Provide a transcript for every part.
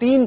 3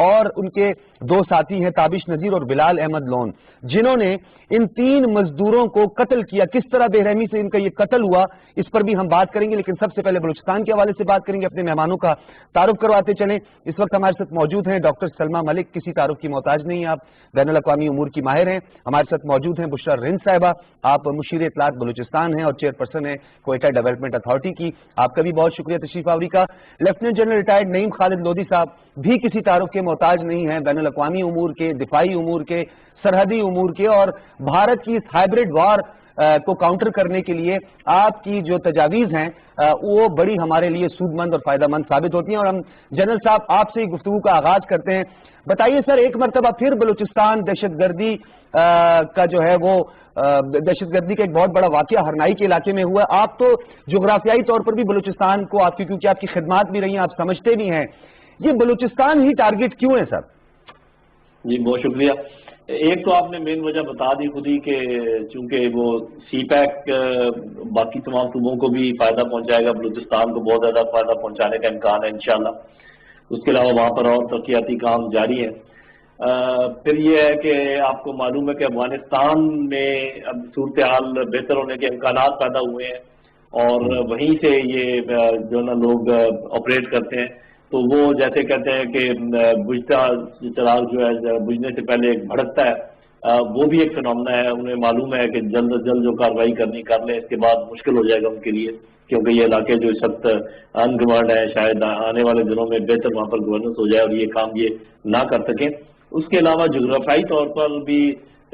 اور ان کے دو ساتھی ہیں تابش نذیر اور بلال احمد لون، جنہوں نے ان 3 مزدوروں کو قتل کیا. کس طرح بے رحمی سے ان کا یہ قتل ہوا اس پر بھی ہم بات کریں گے، لیکن سب سے پہلے بلوچستان کے حوالے سے بات کریں گے. اپنے مہمانوں کا تعارف کرواتے چلیں. اس وقت ہمارے ساتھ موجود ہیں ڈاکٹر سلما ملک، کسی تعارف کی محتاج نہیں، آپ بین الاقوامی امور کی ماہر ہیں. ہمارے ساتھ موجود ہیں بشرا رند صاحبہ، آپ مشیر اطلاعات بلوچستان ہیں اور چیئرپرسن ہیں کوئٹہ ڈیولپمنٹ اتھارٹی کی. آپ کا بھی بہت شکریہ تشریف آوری کا. لیفٹیننٹ جنرل ریٹائرڈ نعیم خالد لودھی صاحب بھی کسی تعارف کے محتاج نہیں ہیں، بین الاقوامی امور کے، دفاعی امور کے، سرحدی امور کے، اور بھارت کی اس ہائبرڈ وار کو کاؤنٹر کرنے کے لیے آپ کی جو تجاویز ہیں وہ بڑی ہمارے لیے سود مند اور فائدہ مند ثابت ہوتی ہیں. اور ہم جنرل صاحب آپ سے گفتگو کا آغاز کرتے ہیں. بتائیے سر، ایک مرتبہ پھر بلوچستان دہشت گردی کا جو ہے وہ دہشت گردی کا ایک بہت بڑا واقعہ ہرنائی کے علاقے میں ہوا. آپ تو جغرافیائی طور پر بھی بلوچستان کو آپ کی، کیونکہ آپ کی خدمات بھی رہی ہیں، آپ سمجھتے بھی ہیں، یہ بلوچستان ہی ٹارگٹ کیوں ہے سر؟ جی بہت شکریہ. ایک تو آپ نے مین وجہ بتا دی خود ہی کہ چونکہ وہ سی پیک باقی تمام صوبوں کو بھی فائدہ پہنچائے گا، بلوچستان کو بہت زیادہ فائدہ پہنچانے کا امکان ہے انشاءاللہ. اس کے علاوہ وہاں پر اور ترقیاتی کام جاری ہیں. پھر یہ ہے کہ آپ کو معلوم ہے کہ افغانستان میں اب صورتحال بہتر ہونے کے امکانات پیدا ہوئے ہیں، اور وہیں سے یہ جو نا لوگ آپریٹ کرتے ہیں. تو وہ جیسے کہتے ہیں کہ بجھتا چراغ جو ہے بجھنے سے پہلے ایک بھڑکتا ہے، وہ بھی ایک فنامنا ہے. انہیں معلوم ہے کہ جلد از جلد جو کارروائی کرنی کر لیں، اس کے بعد مشکل ہو جائے گا ان کے لیے، کیونکہ یہ علاقے جو اس وقت انگورنڈ ہے، شاید آنے والے دنوں میں بہتر وہاں پر گورننس ہو جائے اور یہ کام یہ نہ کر سکیں. اس کے علاوہ جغرافیائی طور پر بھی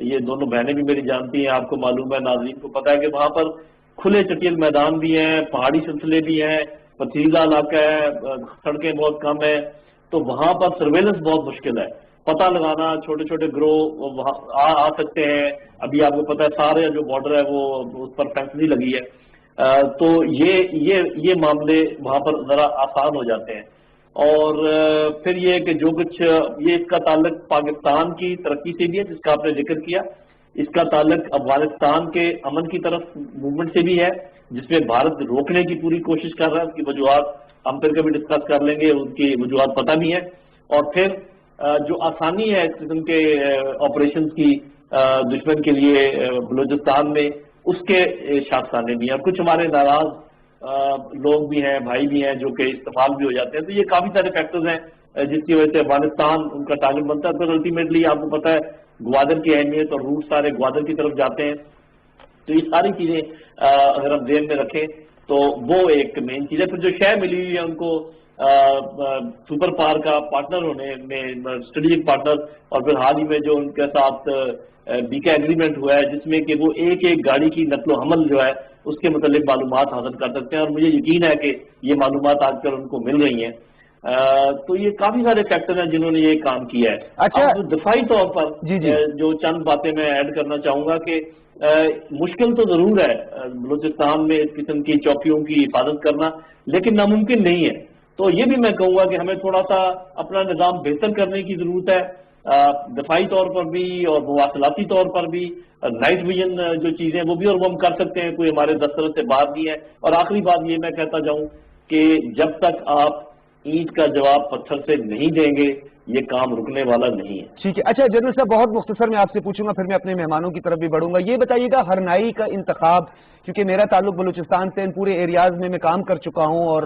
یہ دونوں بہنیں بھی میری جانتی ہیں، آپ کو معلوم ہے، ناظرین کو پتہ ہے کہ وہاں پر کھلے چٹیل میدان بھی ہیں، پہاڑی سلسلے بھی ہیں، پتھریلا علاقہ ہے، سڑکیں بہت کم ہیں. تو وہاں پر سرویلنس بہت مشکل ہے، پتہ لگانا. چھوٹے چھوٹے گروہ وہاں آ سکتے ہیں. ابھی آپ کو پتہ ہے سارے جو بارڈر ہے وہ اس پر فینس نہیں لگی ہے. تو یہ معاملے وہاں پر ذرا آسان ہو جاتے ہیں. اور پھر یہ کہ جو کچھ یہ اس کا تعلق پاکستان کی ترقی سے بھی ہے جس کا آپ نے ذکر کیا، اس کا تعلق افغانستان کے امن کی طرف موومنٹ سے بھی ہے، جس میں بھارت روکنے کی پوری کوشش کر رہا ہے. اس کی وجوہات ہم پھر کبھی ڈسکس کر لیں گے، ان کی وجوہات پتہ بھی ہیں. اور پھر جو آسانی ہے اس قسم کے آپریشنز کی دشمن کے لیے بلوچستان میں، اس کے شاخسانے بھی ہیں. اور کچھ ہمارے ناراض لوگ بھی ہیں، بھائی بھی ہیں، جو کہ استفال بھی ہو جاتے ہیں. تو یہ کافی سارے فیکٹرز ہیں جس کی وجہ سے افغانستان ان کا ٹارگٹ بنتا ہے. پھر الٹیمیٹلی آپ کو پتہ ہے گوادر کی اہمیت اور روٹ سارے گوادر کی طرف جاتے ہیں. تو یہ ساری چیزیں اگر ہم ذہن میں رکھیں تو وہ ایک مین چیز ہے. پھر جو شے ملی ہوئی ہے ان کو سپر پاور کا پارٹنر ہونے میں، اسٹریٹجک پارٹنر، اور پھر حال ہی میں جو ان کے ساتھ بی کے ایگریمنٹ ہوا ہے جس میں کہ وہ ایک گاڑی کی نقل و حمل جو ہے اس کے متعلق معلومات حاصل کر سکتے ہیں. اور مجھے یقین ہے کہ یہ معلومات آج کل ان کو مل رہی ہیں. تو یہ کافی سارے فیکٹر ہیں جنہوں نے یہ کام کیا ہے. اچھا، دفاعی طور پر جو چند باتیں میں ایڈ کرنا چاہوں گا کہ مشکل تو ضرور ہے بلوچستان میں اس قسم کی چوکیوں کی حفاظت کرنا، لیکن ناممکن نہیں ہے. تو یہ بھی میں کہوں گا کہ ہمیں تھوڑا سا اپنا نظام بہتر کرنے کی ضرورت ہے، دفاعی طور پر بھی اور مواصلاتی طور پر بھی. نائٹ ویژن جو چیزیں وہ بھی اور وہ ہم کر سکتے ہیں، کوئی ہمارے دسترس سے باہر نہیں ہے. اور آخری بات یہ میں کہتا جاؤں کہ جب تک آپ اینٹ کا جواب پتھر سے نہیں دیں گے یہ کام رکنے والا نہیں ہے. ٹھیک ہے. اچھا جنرل صاحب، بہت مختصر میں آپ سے پوچھوں گا، پھر میں اپنے مہمانوں کی طرف بھی بڑھوں گا. یہ بتائیے گا ہرنائی کا انتخاب، کیونکہ میرا تعلق بلوچستان سے، ان پورے ایریاز میں کام کر چکا ہوں اور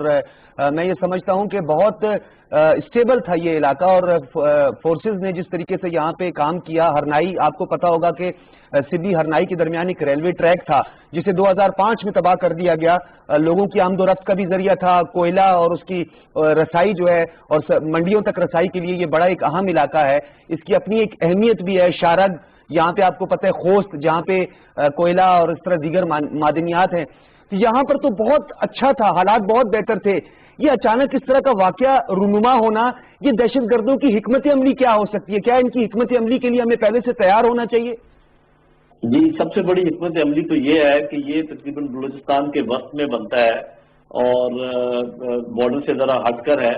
میں یہ سمجھتا ہوں کہ بہت اسٹیبل تھا یہ علاقہ، اور فورسز نے جس طریقے سے یہاں پہ کام کیا. ہرنائی آپ کو پتا ہوگا کہ سدھی ہرنائی کے درمیان ایک ریلوے ٹریک تھا جسے 2005 میں تباہ کر دیا گیا. لوگوں کی آمد و رفت کا بھی ذریعہ تھا، کوئلہ اور اس کی رسائی جو ہے اور منڈیوں تک رسائی کے لیے یہ بڑا ایک اہم علاقہ ہے. اس کی اپنی ایک اہمیت بھی ہے. شارد یہاں پہ آپ کو پتہ ہے، خوست جہاں پہ کوئلہ اور اس طرح دیگر معدنیات ہیں، یہاں پر تو بہت اچھا تھا، حالات بہت بہتر تھے. یہ اچانک اس طرح کا واقعہ رونما ہونا، یہ دہشت گردوں کی حکمت عملی کیا ہو سکتی ہے؟ کیا ان کی حکمت عملی کے لیے ہمیں پہلے سے تیار ہونا چاہیے؟ جی، سب سے بڑی حکمت عملی تو یہ ہے کہ یہ تقریباً بلوچستان کے وسط میں بنتا ہے اور بارڈر سے ذرا ہٹ کر ہے.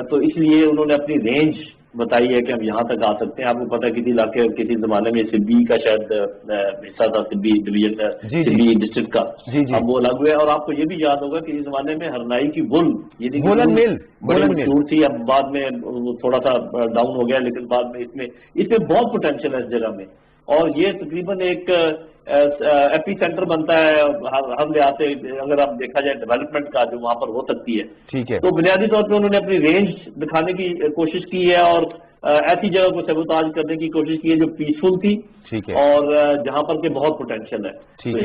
تو اس لیے انہوں نے اپنی رینج بتائی ہے کہ ہم یہاں تک آ سکتے ہیں. آپ کو پتہ ہے کسی علاقے کسی زمانے میں سبی کا شاید حصہ تھا, سبی ڈویژن سبی ڈسٹرکٹ کا, اب وہ الگ ہوئے. اور آپ کو یہ بھی یاد ہوگا کہ اس زمانے میں ہرنائی کی وول بڑی مشہور تھی. اب بعد میں تھوڑا سا ڈاؤن ہو گیا, لیکن بعد میں اس میں بہت پوٹینشیل ہے اس جگہ میں, اور یہ تقریباً ایک ایپی سینٹر بنتا ہے ہر لحاظ سے اگر آپ دیکھا جائے ڈیولپمنٹ کا, جو وہاں پر ہو سکتی ہے. ٹھیک ہے. تو بنیادی طور پہ انہوں نے اپنی رینج دکھانے کی کوشش کی ہے, اور ایسی جگہ کو سیبوتاج کرنے کی کوشش کی ہے جو پیسفل تھی, اور جہاں پر کہ بہت پوٹینشیل ہے. تو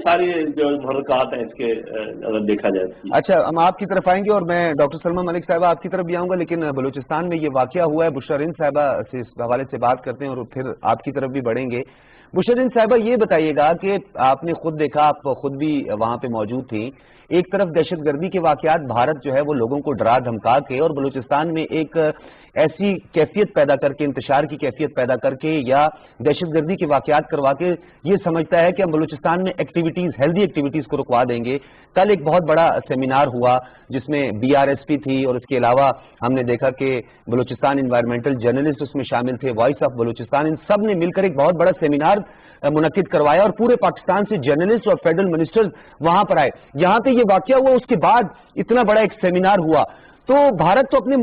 ساری جو محرکات ہیں اس کے اگر دیکھا جائے. اچھا, ہم آپ کی طرف آئیں گے اور میں ڈاکٹر سلمیٰ ملک صاحبہ آپ کی طرف بھی آؤں گا, لیکن بلوچستان میں یہ واقعہ ہوا ہے. بشرا ہند صاحبہ سے اس حوالے سے بات کرتے ہیں اور پھر آپ کی طرف بھی بڑھیں گے. بشرا ہند صاحبہ یہ بتائیے گا کہ آپ نے خود دیکھا, آپ خود بھی وہاں پہ موجود تھیں, ایک طرف دہشت گردی کے واقعات بھارت جو ہے وہ لوگوں کو ڈرا دھمکا کے اور بلوچستان میں ایک ایسی کیفیت پیدا کر کے, انتشار کی کیفیت پیدا کر کے یا دہشت گردی کے واقعات کروا کے یہ سمجھتا ہے کہ ہم بلوچستان میں ایکٹیویٹیز, ہیلدی ایکٹیویٹیز کو رکوا دیں گے. کل ایک بہت بڑا سیمینار ہوا جس میں BRSP تھی, اور اس کے علاوہ ہم نے دیکھا کہ بلوچستان انوائرمنٹل جرنلسٹ اس میں شامل تھے, وائس آف بلوچستان, ان سب نے مل کر ایک بہت بڑا سیمینار منعقد کروایا, اور پورے پاکستان سے جرنلسٹ اور فیڈرل منسٹرز وہاں پر آئے. یہاں پہ یہ واقعہ ہوا, اس کے بعد اتنا بڑا ایک سیمینار ہوا, تو بھارت تو اپنے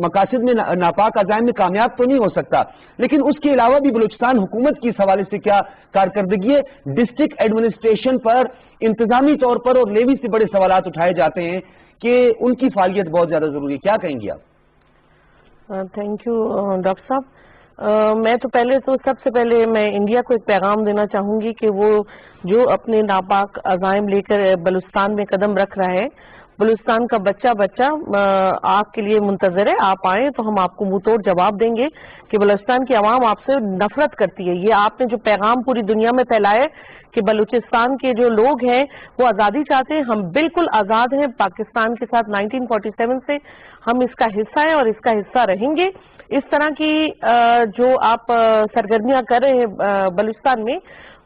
مقاصد میں ناپاک عزائم میں کامیاب تو نہیں ہو سکتا, لیکن اس کے علاوہ بھی بلوچستان حکومت کی اس حوالے سے کیا کارکردگی ہے؟ ڈسٹرکٹ ایڈمنسٹریشن پر انتظامی طور پر اور لیوی سے بڑے سوالات اٹھائے جاتے ہیں کہ ان کی فعالیت بہت زیادہ ضروری ہے, کیا کہیں گی آپ؟ تھینک یو ڈاکٹر صاحب. میں تو سب سے پہلے میں انڈیا کو ایک پیغام دینا چاہوں گی کہ وہ جو اپنے ناپاک عزائم لے کر بلوچستان میں قدم رکھ رہا ہے, بلوچستان کا بچہ آپ کے لیے منتظر ہے. آپ آئیں تو ہم آپ کو منہ توڑ جواب دیں گے کہ بلوچستان کی عوام آپ سے نفرت کرتی ہے. یہ آپ نے جو پیغام پوری دنیا میں پھیلایا کہ بلوچستان کے جو لوگ ہیں وہ آزادی چاہتے ہیں, ہم بالکل آزاد ہیں پاکستان کے ساتھ. 1947 سے ہم اس کا حصہ ہیں اور اس کا حصہ رہیں گے. اس طرح کی جو آپ سرگرمیاں کر رہے ہیں بلوچستان میں,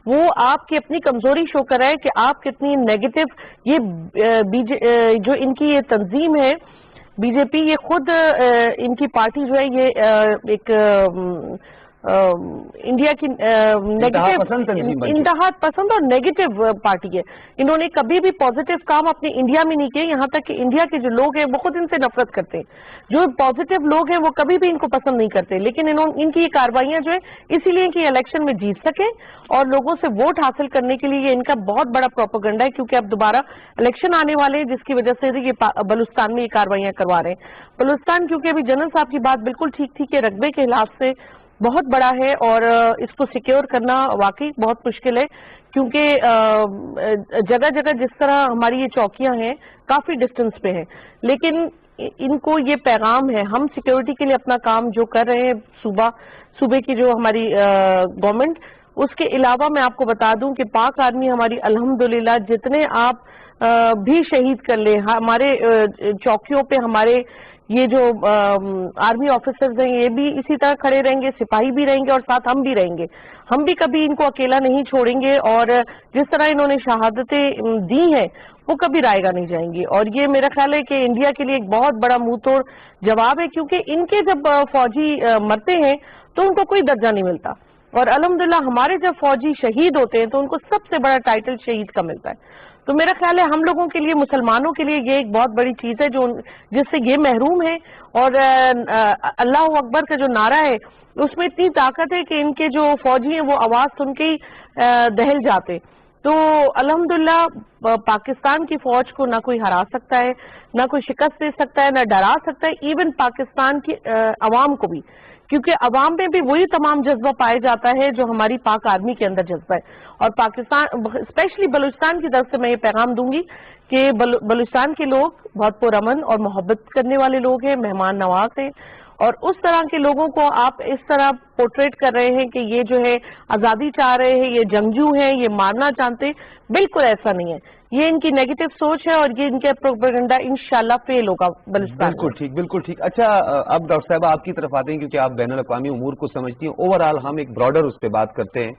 وہ آپ کی اپنی کمزوری شو کر رہا ہے کہ آپ کتنی نیگیٹو, یہ جو ان کی یہ تنظیم ہے BJP, یہ خود ان کی پارٹی جو ہے یہ ایک انڈیا کی انتہا پسند اور نیگیٹو پارٹی ہے. انہوں نے کبھی بھی پازیٹیو کام اپنے انڈیا میں نہیں کیے, یہاں تک کہ انڈیا کے جو لوگ ہیں وہ خود ان سے نفرت کرتے ہیں. جو پازیٹیو لوگ ہیں وہ کبھی بھی ان کو پسند نہیں کرتے, لیکن ان کی یہ کاروائیاں جو ہے اسی لیے کہ الیکشن میں جیت سکیں اور لوگوں سے ووٹ حاصل کرنے کے لیے یہ ان کا بہت بڑا پروپیگنڈا ہے, کیونکہ اب دوبارہ الیکشن آنے والے ہیں جس کی وجہ سے یہ بلوچستان میں یہ کاروائیاں کروا رہے ہیں. بلوچستان کیونکہ ابھی جنرل صاحب کی بات بالکل ٹھیک تھی کہ رقبے کے لحاظ سے بہت بڑا ہے اور اس کو سیکیور کرنا واقعی بہت مشکل ہے, کیونکہ جگہ جگہ جس طرح ہماری یہ چوکیاں ہیں کافی ڈسٹنس پہ ہیں, لیکن ان کو یہ پیغام ہے, ہم سیکیورٹی کے لیے اپنا کام جو کر رہے ہیں صوبے کی جو ہماری گورنمنٹ, اس کے علاوہ میں آپ کو بتا دوں کہ پاک آرمی ہماری الحمدللہ جتنے آپ بھی شہید کر لیں, ہمارے چوکیوں پہ ہمارے یہ جو آرمی آفیسرز ہیں یہ بھی اسی طرح کھڑے رہیں گے, سپاہی بھی رہیں گے اور ساتھ ہم بھی رہیں گے. ہم بھی کبھی ان کو اکیلا نہیں چھوڑیں گے, اور جس طرح انہوں نے شہادتیں دی ہیں وہ کبھی رائیگاں نہیں جائیں گی. اور یہ میرا خیال ہے کہ انڈیا کے لیے ایک بہت بڑا منہ توڑ جواب ہے, کیونکہ ان کے جب فوجی مرتے ہیں تو ان کو کوئی درجہ نہیں ملتا, اور الحمدللہ ہمارے جب فوجی شہید ہوتے ہیں تو ان کو سب سے بڑا ٹائٹل شہید کا ملتا ہے. تو میرا خیال ہے ہم لوگوں کے لیے, مسلمانوں کے لیے یہ ایک بہت بڑی چیز ہے جس سے یہ محروم ہے. اور اللہ اکبر کا جو نعرہ ہے اس میں اتنی طاقت ہے کہ ان کے جو فوجی ہیں وہ آواز سن کے ہی دہل جاتے. تو الحمدللہ پاکستان کی فوج کو نہ کوئی ہرا سکتا ہے, نہ کوئی شکست دے سکتا ہے, نہ ڈرا سکتا ہے, ایون پاکستان کی عوام کو بھی, کیونکہ عوام میں بھی وہی تمام جذبہ پایا جاتا ہے جو ہماری پاک آرمی کے اندر جذبہ ہے. اور پاکستان اسپیشلی بلوچستان کی طرف سے میں یہ پیغام دوں گی کہ بلوچستان کے لوگ بہت پرامن اور محبت کرنے والے لوگ ہیں, مہمان نواز ہیں, اور اس طرح کے لوگوں کو آپ اس طرح پورٹریٹ کر رہے ہیں کہ یہ جو ہے آزادی چاہ رہے ہیں, یہ جنگجو ہیں, یہ مارنا چاہتے ہیں, بالکل ایسا نہیں ہے. یہ ان کی نیگیٹو سوچ ہے اور یہ ان کا پروپیگنڈا انشاءاللہ فیل ہوگا بلوچستان. بالکل ٹھیک. اچھا, اب ڈاکٹر صاحبہ آپ کی طرف آتے ہیں کیونکہ آپ بین الاقوامی امور کو سمجھتی ہیں. اوور آل ہم ایک براڈر اس پہ بات کرتے ہیں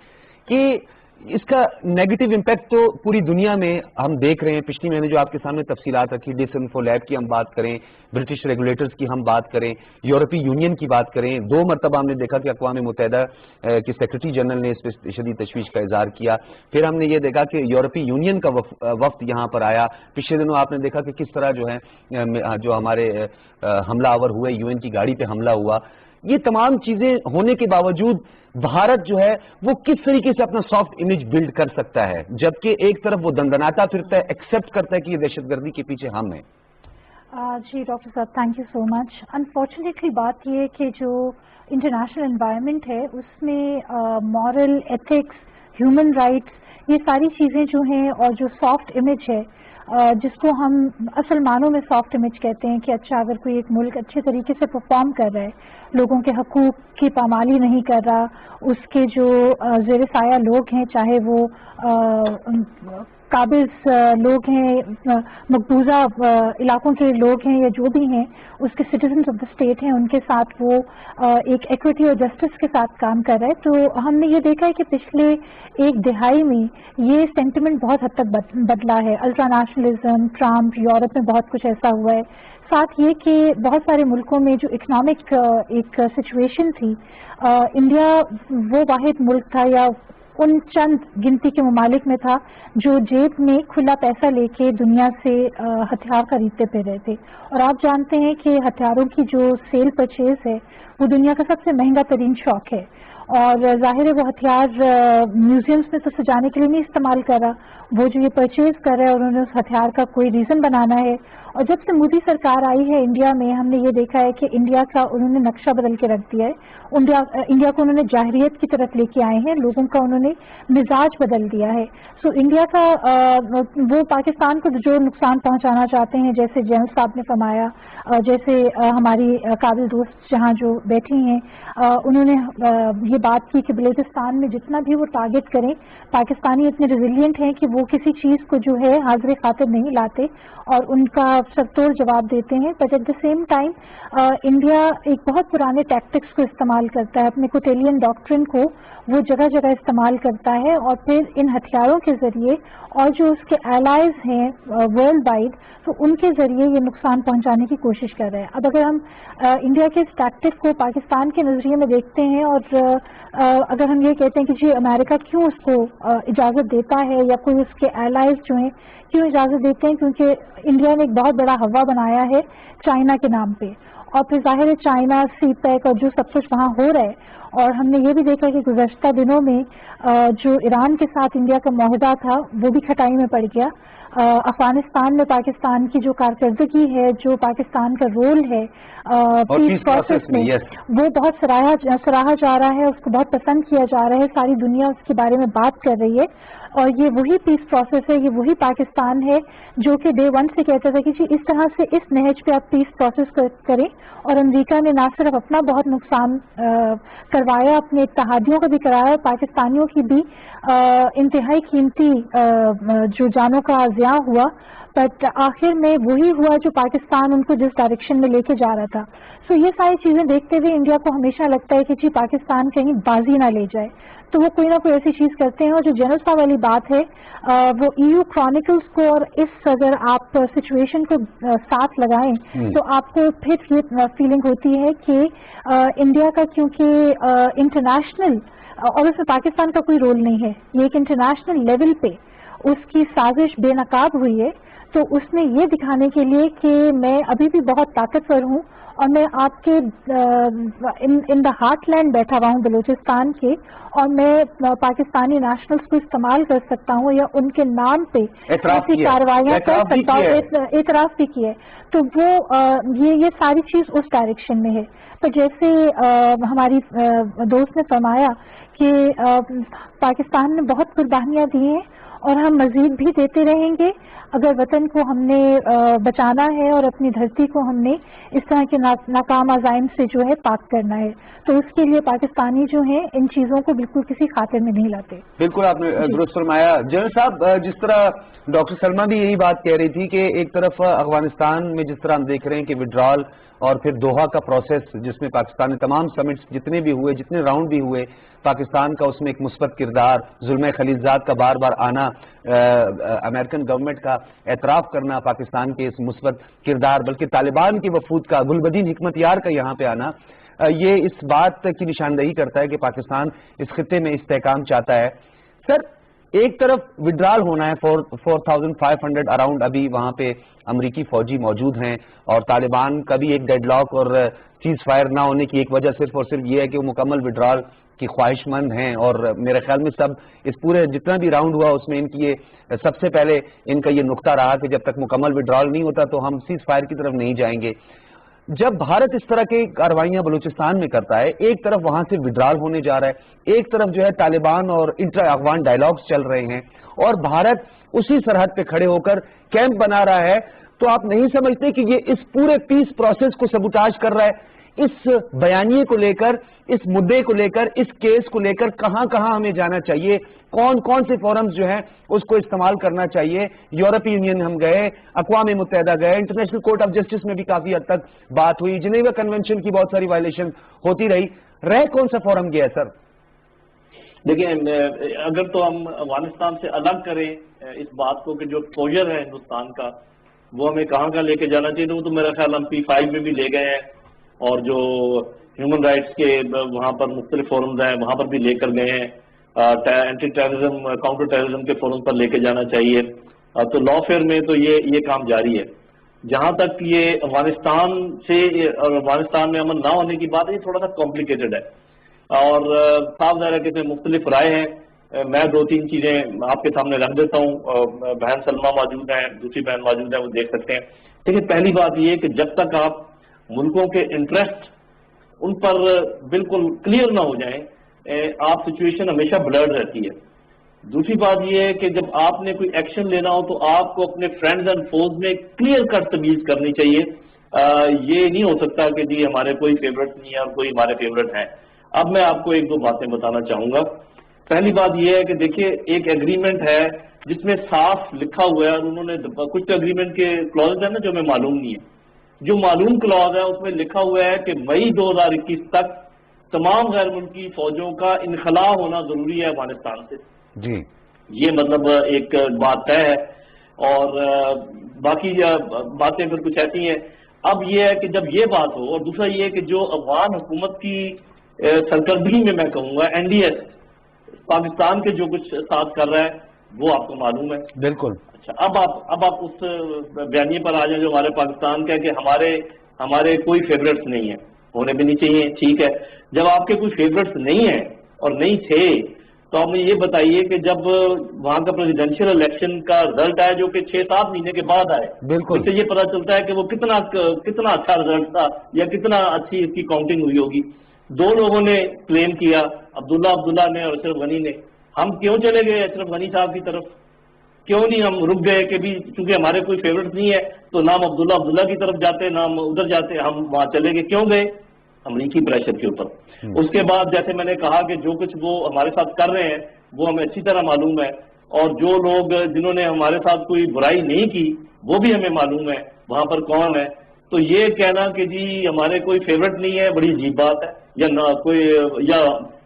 کہ اس کا نیگیٹو امپیکٹ تو پوری دنیا میں ہم دیکھ رہے ہیں. پچھلی مہینے جو آپ کے سامنے تفصیلات رکھی, ڈسانفو لیب کی ہم بات کریں, برٹش ریگولیٹرز کی ہم بات کریں, یورپی یونین کی بات کریں, 2 مرتبہ ہم نے دیکھا کہ اقوام متحدہ کے سیکرٹری جنرل نے اس پہ شدید تشویش کا اظہار کیا. پھر ہم نے یہ دیکھا کہ یورپی یونین کا وفد یہاں پر آیا. پچھلے دنوں آپ نے دیکھا کہ کس طرح جو ہے جو ہمارے حملہ آور ہوئے, UN کی گاڑی پہ حملہ ہوا. یہ تمام چیزیں ہونے کے باوجود بھارت جو ہے وہ کس طریقے سے اپنا سافٹ امیج بلڈ کر سکتا ہے, جبکہ ایک طرف وہ دندناتا پھرتا ہے, ایکسپٹ کرتا ہے کہ یہ دہشت گردی کے پیچھے ہم ہیں. جی ڈاکٹر صاحب, thank you so much. Unfortunately بات یہ ہے کہ جو انٹرنیشنل انوائرمنٹ ہے اس میں مورل, ایتھکس, ہیومن رائٹس, یہ ساری چیزیں جو ہیں, اور جو سافٹ امیج ہے جس کو ہم اصل معنوں میں سافٹ امیج کہتے ہیں کہ اچھا اگر کوئی ایک ملک اچھے طریقے سے پرفارم کر رہا ہے, لوگوں کے حقوق کی پامالی نہیں کر رہا, اس کے جو زیر سایہ لوگ ہیں, چاہے وہ قابض لوگ ہیں, مقبوضہ علاقوں کے لوگ ہیں, یا جو بھی ہیں اس کے سٹیزنز آف دا اسٹیٹ ہیں, ان کے ساتھ وہ ایک ایکوٹی اور جسٹس کے ساتھ کام کر رہا ہے. تو ہم نے یہ دیکھا ہے کہ پچھلے 1 دہائی میں یہ سینٹیمنٹ بہت حد تک بدلا ہے. الٹرا نیشنلزم, ٹرمپ, یورپ میں بہت کچھ ایسا ہوا ہے. ساتھ یہ کہ بہت سارے ملکوں میں جو اکنامک ایک سچویشن تھی, انڈیا وہ واحد ملک تھا یا ان چند گنتی کے ممالک میں تھا جو جیب میں کھلا پیسہ لے کے دنیا سے ہتھیار خریدتے پھر رہے تھے. اور آپ جانتے ہیں کہ ہتھیاروں کی جو سیل پرچیز ہے وہ دنیا کا سب سے مہنگا ترین شوق ہے, اور ظاہر ہے وہ ہتھیار میوزیمس میں تو سجانے کے لیے نہیں استعمال کر رہا, وہ جو یہ پرچیز کر رہا ہے اور انہوں نے اس ہتھیار کا کوئی ریزن بنانا ہے. اور جب سے مودی سرکار آئی ہے انڈیا میں, ہم نے یہ دیکھا ہے کہ انڈیا کا انہوں نے نقشہ بدل کے رکھ دیا ہے. انڈیا کو انہوں نے جاہریت کی طرف لے کے آئے ہیں, لوگوں کا انہوں نے مزاج بدل دیا ہے. سو انڈیا کا وہ پاکستان کو جو نقصان پہنچانا چاہتے ہیں, جیسے جنرل صاحب نے فرمایا, جیسے ہماری قابل دوست جہاں جو بیٹھی ہیں انہوں نے یہ بات کی کہ بلوچستان میں جتنا بھی وہ ٹارگٹ کریں, پاکستانی اتنے ریزیلینٹ ہیں کہ وہ کسی چیز کو جو ہے حاضر خاطر نہیں لاتے اور ان کا سرتوڑ جواب دیتے ہیں. But at the same time India ایک بہت پرانے ٹیکٹکس کو استعمال کرتا ہے, اپنے کوٹیلین ڈاکٹرن کو وہ جگہ جگہ استعمال کرتا ہے, اور پھر ان ہتھیاروں کے ذریعے اور جو اس کے الائز ہیں ورلڈ وائڈ, تو ان کے ذریعے یہ نقصان پہنچانے کی کوشش کر رہے ہیں. اب اگر ہم انڈیا کے اس ٹیکٹک کو پاکستان کے نظریے میں دیکھتے ہیں, اور اگر ہم یہ کہتے ہیں کہ جی امریکہ کیوں اس کو اجازت دیتا ہے, یا کوئی اس کے الائز جو ہیں کیوں اجازت دیتے ہیں, کیونکہ انڈیا نے ایک بہت بڑا ہوا بنایا ہے چائنا کے نام پہ, اور پھر ظاہر ہے چائنا, سی پیک اور جو سب کچھ وہاں ہو رہا ہے. اور ہم نے یہ بھی دیکھا کہ گزشتہ دنوں میں جو ایران کے ساتھ انڈیا کا معاہدہ تھا وہ بھی کھٹائی میں پڑ گیا. افغانستان میں پاکستان کی جو کارکردگی ہے, جو پاکستان کا رول ہے پیس پروسیس میں, وہ بہت سراہا جا رہا ہے, اس کو بہت پسند کیا جا رہا ہے, ساری دنیا اس کے بارے میں بات کر رہی ہے. اور یہ وہی پیس پروسیس ہے, یہ وہی پاکستان ہے جو کہ ڈے 1 سے کہتا تھا کہ جی اس طرح سے اس نہج پہ آپ پیس پروسیس کریں. اور امریکہ نے نہ صرف اپنا بہت نقصان کروایا, اپنے اتحادیوں کا بھی کرایا, اور پاکستانیوں کی بھی انتہائی قیمتی جو جانوں کا ضیاع ہوا. بٹ آخر میں وہی ہوا جو پاکستان ان کو جس ڈائریکشن میں لے کے جا رہا تھا. سو یہ ساری چیزیں دیکھتے ہوئے انڈیا کو ہمیشہ لگتا ہے کہ جی پاکستان کہیں بازی نہ لے جائے, تو وہ کوئی نہ کوئی ایسی چیز کرتے ہیں. اور جو جنرل صاحب والی بات ہے وہ EU کرونیکلز کو, اور اس اگر آپ سچویشن کو ساتھ لگائیں تو آپ کو پھر یہ فیلنگ ہوتی ہے کہ انڈیا کا کیونکہ انٹرنیشنل, اور اس میں پاکستان کا کوئی رول نہیں ہے, یہ ایک انٹرنیشنل لیول پہ اس کی سازش بے نقاب ہوئی ہے. تو اس نے یہ دکھانے کے لیے کہ میں ابھی بھی بہت طاقتور ہوں, اور میں آپ کے ان دا ہارٹ لینڈ بیٹھا ہوا ہوں بلوچستان کے, اور میں پاکستانی نیشنلز کو استعمال کر سکتا ہوں, یا ان کے نام پہ ایسی کارروائیاں کر سکتا ہوں, اعتراف بھی کیا ہے. تو وہ یہ ساری چیز اس ڈائریکشن میں ہے. تو جیسے ہماری دوست نے فرمایا کہ پاکستان نے بہت قربانیاں دی ہیں, اور ہم مزید بھی دیتے رہیں گے اگر وطن کو ہم نے بچانا ہے, اور اپنی دھرتی کو ہم نے اس طرح کے ناکام عزائم سے جو ہے پاک کرنا ہے. تو اس کے لیے پاکستانی جو ہیں ان چیزوں کو بالکل کسی خاطر میں نہیں لاتے. بالکل آپ نے درست فرمایا. جنرل صاحب, جس طرح ڈاکٹر سلمہ بھی یہی بات کہہ رہی تھی کہ ایک طرف افغانستان میں جس طرح ہم دیکھ رہے ہیں کہ وڈرال اور پھر دوحہ کا پروسیس جس میں پاکستان نے تمام سمٹس جتنے بھی ہوئے، جتنے راؤنڈ بھی ہوئے، پاکستان کا اس میں ایک مثبت کردار، ظلم خلیلزاد کا بار بار آنا، امریکن گورنمنٹ کا اعتراف کرنا پاکستان کے اس مثبت کردار، بلکہ طالبان کی وفود کا، گلبدین حکمت یار کا یہاں پہ آنا، یہ اس بات کی نشاندہی کرتا ہے کہ پاکستان اس خطے میں استحکام چاہتا ہے. سر، ایک طرف وڈرال ہونا ہے 4500 اراؤنڈ، ابھی وہاں پہ امریکی فوجی موجود ہیں، اور طالبان کا بھی ایک ڈیڈ لاک اور سیز فائر نہ ہونے کی ایک وجہ صرف اور صرف یہ ہے کہ وہ مکمل وڈرال کی خواہش مند ہیں، اور میرے خیال میں سب اس پورے جتنا بھی راؤنڈ ہوا اس میں ان کی یہ سب سے پہلے ان کا یہ نقطہ رہا کہ جب تک مکمل وڈرال نہیں ہوتا تو ہم سیز فائر کی طرف نہیں جائیں گے. جب بھارت اس طرح کی کارروائیاں بلوچستان میں کرتا ہے، ایک طرف وہاں سے وڈرال ہونے جا رہا ہے، ایک طرف جو ہے طالبان اور انٹر افغان ڈائیلاگز چل رہے ہیں، اور بھارت اسی سرحد پہ کھڑے ہو کر کیمپ بنا رہا ہے، تو آپ نہیں سمجھتے کہ یہ اس پورے پیس پروسیس کو سبوٹاج کر رہا ہے؟ اس بیانیے کو لے کر، اس مدعے کو لے کر، اس کیس کو لے کر کہاں کہاں ہمیں جانا چاہیے، کون کون سے فورمز جو ہیں اس کو استعمال کرنا چاہیے؟ یورپی یونین ہم گئے، اقوام متحدہ گئے، انٹرنیشنل کورٹ آف جسٹس میں بھی کافی حد تک بات ہوئی، جنیوا کنونشن کی بہت ساری وائلیشن ہوتی رہی، کون سا فورم گیا ہے سر؟ دیکھیں، اگر تو ہم افغانستان سے الگ کریں اس بات کو کہ جو ایکسپوجر ہے ہندوستان کا وہ ہمیں کہاں کا لے کے جانا چاہیے، تو وہ تو میرا خیال ہم P5 میں بھی لے گئے ہیں، اور جو ہیومن رائٹس کے وہاں پر مختلف فورمز ہیں وہاں پر بھی لے کر گئے ہیں، اینٹی ٹیررزم، کاؤنٹر ٹیررزم کے فورم پر لے کے جانا چاہیے. تو لا فیئر میں تو یہ کام جاری ہے. جہاں تک یہ افغانستان سے اور افغانستان میں امن نہ ہونے کی بات ہے، یہ تھوڑا سا کمپلیکیٹڈ ہے، اور صاف ظاہر ہے کہ اس میں مختلف رائے ہیں. میں دو تین چیزیں آپ کے سامنے رکھ دیتا ہوں. بہن سلمہ موجود ہیں، دوسری بہن موجود ہیں، وہ دیکھ سکتے ہیں. لیکن پہلی بات یہ ہے کہ جب تک آپ ملکوں کے انٹرسٹ ان پر بالکل کلیئر نہ ہو جائیں، آپ سچویشن ہمیشہ بلرڈ رہتی ہے. دوسری بات یہ ہے کہ جب آپ نے کوئی ایکشن لینا ہو تو آپ کو اپنے فرینڈز اینڈ فوز میں کلیئر کٹ تمیز کرنی چاہیے. یہ نہیں ہو سکتا کہ جی ہمارے کوئی فیورٹ نہیں ہے اور کوئی ہمارے فیورٹ ہیں. اب میں آپ کو ایک دو باتیں بتانا چاہوں گا. پہلی بات یہ ہے کہ دیکھیے، ایک ایگریمنٹ ہے جس میں صاف لکھا ہوا ہے، اور انہوں نے کچھ ایگریمنٹ کے کلوز ہیں نا جو ہمیں معلوم نہیں ہے. جو معلوم کلوز ہے اس میں لکھا ہوا ہے کہ مئی 2021 تک تمام غیر ملکی فوجوں کا انخلاء ہونا ضروری ہے افغانستان سے. جی، یہ مطلب ایک بات طے ہے. اور باقی باتیں پھر کچھ ایسی ہیں. اب یہ ہے کہ جب یہ بات ہو، اور دوسرا یہ ہے کہ جو افغان حکومت کی سرکردگی میں کہوں گا NDS پاکستان کے جو کچھ ساتھ کر رہا ہے وہ آپ کو معلوم ہے. بالکل. اچھا، اب آپ اس بیانیے پر آ جائیں جو ہمارے پاکستان کا ہے کہ ہمارے کوئی فیورٹس نہیں ہیں، ہونے بھی نہیں چاہیے. ٹھیک ہے، جب آپ کے کوئی فیورٹس نہیں ہیں اور نہیں تھے تو آپ مجھے یہ بتائیے کہ جب وہاں کا پریزیڈنشیل الیکشن کا رزلٹ آیا جو کہ 6-7 مہینے کے بعد آئے، بالکل، اس سے یہ پتا چلتا ہے کہ وہ کتنا اچھا رزلٹ تھا یا کتنا اچھی اس کی کاؤنٹنگ ہوئی ہوگی. دو لوگوں نے کلیم کیا، عبداللہ نے اور اشرف غنی نے. ہم کیوں چلے گئے اشرف غنی صاحب کی طرف؟ کیوں نہیں ہم رک گئے کہ بھی چونکہ ہمارے کوئی فیورٹ نہیں ہے تو نام عبداللہ کی طرف جاتے، نام ادھر جاتے، ہم وہاں چلے گئے. کیوں گئے؟ امریکی پریشر کے اوپر. اس کے بعد جیسے میں نے کہا کہ جو کچھ وہ ہمارے ساتھ کر رہے ہیں وہ ہمیں اچھی طرح معلوم ہے، اور جو لوگ جنہوں نے ہمارے ساتھ کوئی برائی نہیں کی وہ بھی ہمیں معلوم ہے وہاں پر کون ہے. تو یہ کہنا کہ جی ہمارے کوئی فیورٹ نہیں ہے بڑی عجیب بات ہے، یا نہ کوئی، یا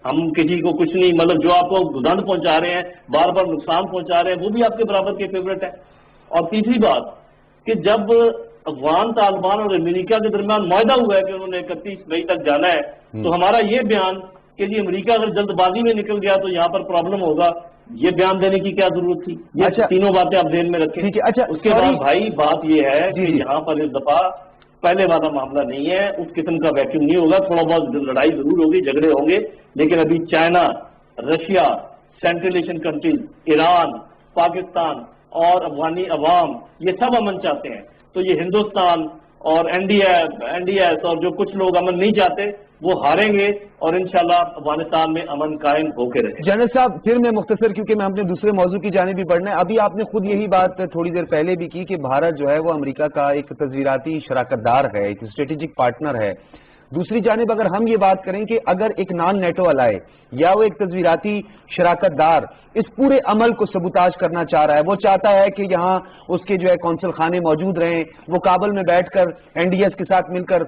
ہم کسی کو کچھ نہیں، مطلب جو آپ کو گند پہنچا رہے ہیں، بار بار نقصان پہنچا رہے ہیں، وہ بھی آپ کے برابر کے فیورٹ ہیں. اور تیسری بات کہ جب افغان طالبان اور امریکہ کے درمیان معاہدہ ہوا ہے کہ انہوں نے 31 مئی تک جانا ہے، تو ہمارا یہ بیان کہ جی امریکہ اگر جلد بازی میں نکل گیا تو یہاں پر پرابلم ہوگا، یہ بیان دینے کی کیا ضرورت تھی؟ یہ تینوں باتیں آپ ذہن میں رکھیں. اچھا، اس کے بعد بھائی بات یہ ہے کہ یہاں پر اس دفعہ پہلے والا معاملہ نہیں ہے، اس قسم کا ویکیوم نہیں ہوگا. تھوڑا بہت لڑائی ضرور ہوگی، جھگڑے ہوں گے، لیکن ابھی China, Russia, central Asian countries, Iran, Pakistan اور افغانی عوام یہ سب امن چاہتے ہیں. تو یہ ہندوستان اور NDS اور جو کچھ لوگ امن نہیں چاہتے وہ ہاریں گے، اور انشاءاللہ افغانستان میں امن قائم ہو کے رہے. جنرل صاحب، پھر میں مختصر، کیونکہ میں اپنے دوسرے موضوع کی جانب بھی بڑھنا ہے. ابھی آپ نے خود یہی بات تھوڑی دیر پہلے بھی کی کہ بھارت جو ہے وہ امریکہ کا ایک تصویراتی شراکت دار ہے، ایک اسٹریٹجک پارٹنر ہے. دوسری جانب اگر ہم یہ بات کریں کہ اگر ایک نان نیٹو الائے یا وہ ایک تصویراتی شراکت دار اس پورے عمل کو سبوتاج کرنا چاہ رہا ہے، وہ چاہتا ہے کہ یہاں اس کے جو ہے قونصل خانے موجود رہیں، وہ کابل میں بیٹھ کر این ڈی ایس کے ساتھ مل کر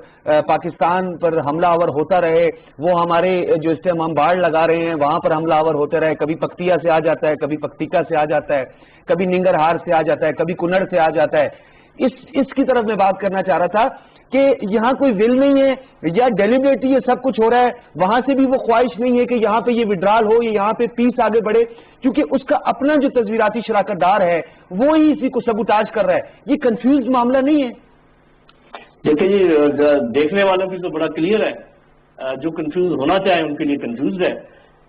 پاکستان پر حملہ آور ہوتا رہے، وہ ہمارے جو اس ٹائم ہم باڑ لگا رہے ہیں وہاں پر حملہ آور ہوتے رہے، کبھی پکتیا سے آ جاتا ہے، کبھی پکتیکا سے آ جاتا ہے، کبھی ننگرہار سے آ جاتا ہے، کبھی کنڑ سے آ جاتا ہے. اس کی طرف میں بات کرنا چاہ رہا تھا کہ یہاں کوئی ول نہیں ہے یا ڈیلیبریٹلی یہ سب کچھ ہو رہا ہے، وہاں سے بھی وہ خواہش نہیں ہے کہ یہاں پہ یہ وڈرال ہو یا یہاں پہ پیس آگے بڑھے، کیونکہ اس کا اپنا جو تصویراتی شراکت دار ہے وہ ہی اسی کو سبوتاج کر رہا ہے. یہ کنفیوز معاملہ نہیں ہے؟ دیکھیں جی، دیکھنے والوں کی تو بڑا کلیئر ہے، جو کنفیوز ہونا چاہے ان کے لیے کنفیوز ہے.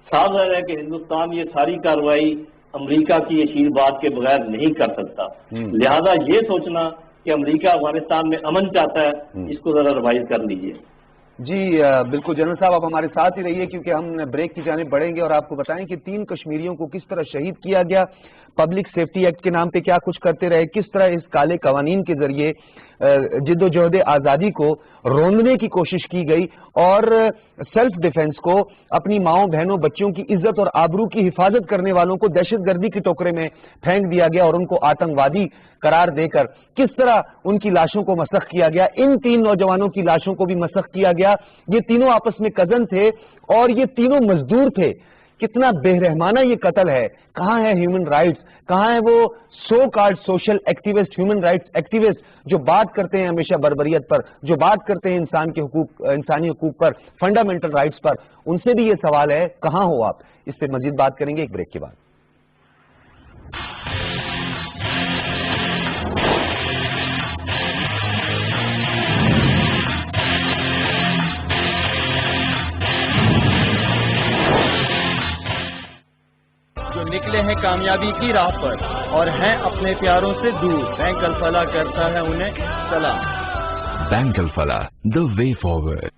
صاف ظاہر ہے کہ ہندوستان یہ ساری کارروائی امریکہ کی اشیر بات کے بغیر نہیں کر سکتا، لہذا یہ سوچنا کہ امریکہ افغانستان میں امن چاہتا ہے اس کو ذرا ریوائز کر لیجئے. جی بالکل جنرل صاحب، آپ ہمارے ساتھ ہی رہیے کیونکہ ہم بریک کی جانب بڑھیں گے اور آپ کو بتائیں کہ 3 کشمیریوں کو کس طرح شہید کیا گیا، پبلک سیفٹی ایکٹ کے نام پہ کیا کچھ کرتے رہے، کس طرح اس کالے قوانین کے ذریعے جد و جہد آزادی کو روندنے کی کوشش کی گئی اور سیلف ڈیفنس کو، اپنی ماؤں بہنوں بچوں کی عزت اور آبرو کی حفاظت کرنے والوں کو دہشت گردی کے ٹوکرے میں پھینک دیا گیا اور ان کو آتنکوادی قرار دے کر کس طرح ان کی لاشوں کو مسخ کیا گیا. ان 3 نوجوانوں کی لاشوں کو بھی مسخ کیا گیا. یہ تینوں آپس میں کزن تھے اور یہ تینوں مزدور تھے. کتنا بے رحمانہ یہ قتل ہے. کہاں ہے ہیومن رائٹس؟ کہاں ہے وہ so called social activist, human rights activist جو بات کرتے ہیں ہمیشہ بربریت پر، جو بات کرتے ہیں انسانی حقوق پر، فنڈامنٹل رائٹس پر؟ ان سے بھی یہ سوال ہے کہاں ہو آپ؟ اس سے مزید بات کریں گے ایک بریک کے بعد. نکلے ہیں کامیابی کی راہ پر اور ہیں اپنے پیاروں سے دور، بینک الفلاح کرتا ہے انہیں سلام. Bank Alfalah, the way forward.